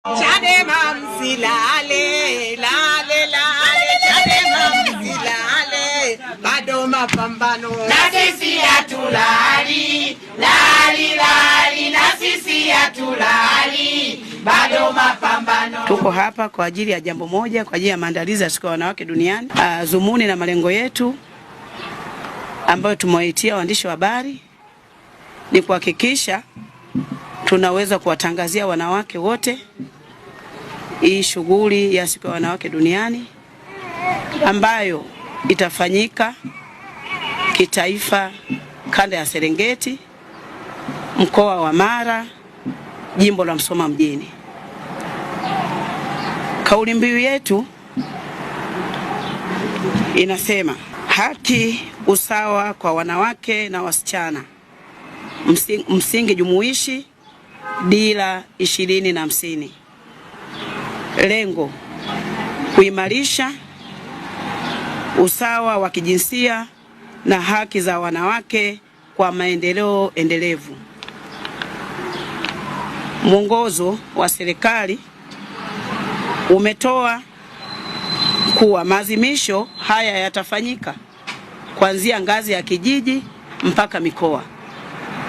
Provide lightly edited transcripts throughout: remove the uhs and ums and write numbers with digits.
Chadema msilale, lale lale, Chadema msilale, bado mapambano na sisi hatulali, lali lali, na sisi hatulali, bado mapambano. Tuko hapa kwa ajili ya jambo moja, kwa ajili ya maandalizi ya siku ya wanawake duniani. Dhumuni na malengo yetu ambayo tumewaitia waandishi wa habari ni kuhakikisha tunaweza kuwatangazia wanawake wote hii shughuli ya siku ya wanawake duniani ambayo itafanyika kitaifa kanda ya Serengeti, mkoa wa Mara, jimbo la Musoma mjini. Kauli mbiu yetu inasema haki, usawa kwa wanawake na wasichana, msingi jumuishi, dira 2050. Lengo: kuimarisha usawa wa kijinsia na haki za wanawake kwa maendeleo endelevu. Mwongozo wa serikali umetoa kuwa maadhimisho haya yatafanyika kuanzia ngazi ya kijiji mpaka mikoa.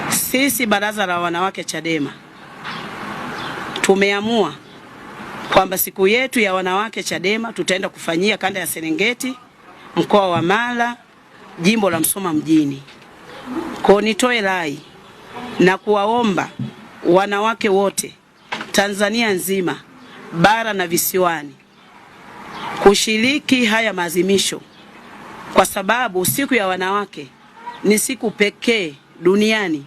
Sisi Baraza la Wanawake Chadema tumeamua kwamba siku yetu ya wanawake Chadema tutaenda kufanyia kanda ya Serengeti, mkoa wa Mara, jimbo la Musoma mjini. Kwa nitoe rai na kuwaomba wanawake wote Tanzania nzima, bara na visiwani, kushiriki haya maadhimisho, kwa sababu siku ya wanawake ni siku pekee duniani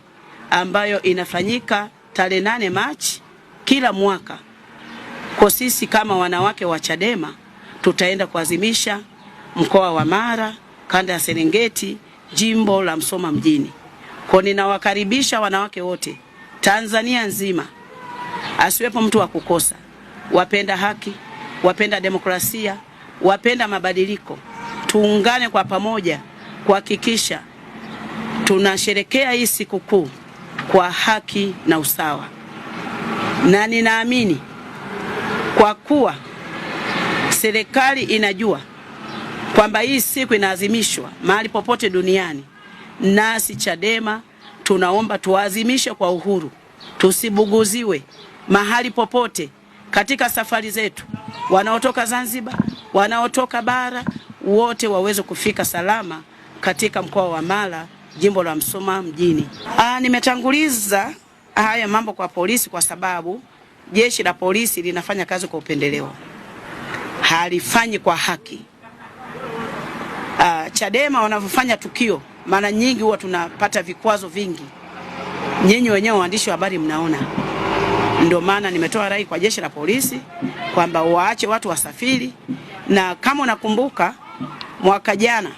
ambayo inafanyika tarehe 8 Machi kila mwaka. Kwa sisi kama wanawake wa Chadema tutaenda kuadhimisha mkoa wa Mara, kanda ya Serengeti, jimbo la Musoma mjini. Kwa ninawakaribisha wanawake wote Tanzania nzima, asiwepo mtu wa kukosa, wapenda haki, wapenda demokrasia, wapenda mabadiliko. Tuungane kwa pamoja kuhakikisha tunasherekea hii sikukuu kwa haki na usawa. Na ninaamini kwa kuwa serikali inajua kwamba hii siku inaadhimishwa mahali popote duniani, nasi Chadema tunaomba tuadhimishe kwa uhuru, tusibuguziwe mahali popote katika safari zetu. Wanaotoka Zanzibar, wanaotoka bara, wote waweze kufika salama katika mkoa wa Mara, jimbo la Musoma mjini. Nimetanguliza haya mambo kwa polisi kwa sababu jeshi la polisi linafanya kazi kwa upendeleo, halifanyi kwa haki. Chadema wanavyofanya tukio, mara nyingi huwa tunapata vikwazo vingi. Nyinyi wenyewe waandishi wa habari mnaona. Ndio maana nimetoa rai kwa jeshi la polisi kwamba waache watu wasafiri. Na kama unakumbuka mwaka jana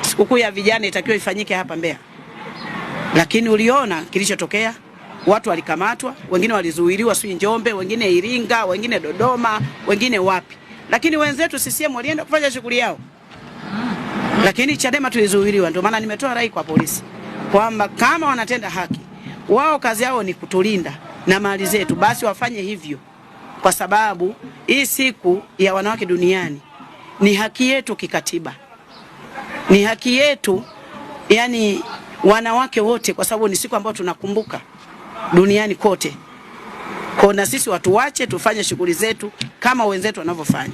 sikukuu ya vijana itakiwa ifanyike hapa Mbeya, lakini uliona kilichotokea. Watu walikamatwa, wengine walizuiliwa Njombe, wengine Iringa, wengine Dodoma, wengine wapi. Lakini wenzetu CCM walienda kufanya shughuli yao, lakini Chadema tulizuiliwa. Ndio maana nimetoa rai kwa polisi kwamba kama wanatenda haki, wao kazi yao ni kutulinda na mali zetu, basi wafanye hivyo, kwa sababu hii siku ya wanawake duniani ni haki yetu kikatiba, ni haki yetu, yani wanawake wote, kwa sababu ni siku ambayo tunakumbuka duniani kote. Kwa na sisi watu wache tufanye shughuli zetu kama wenzetu wanavyofanya.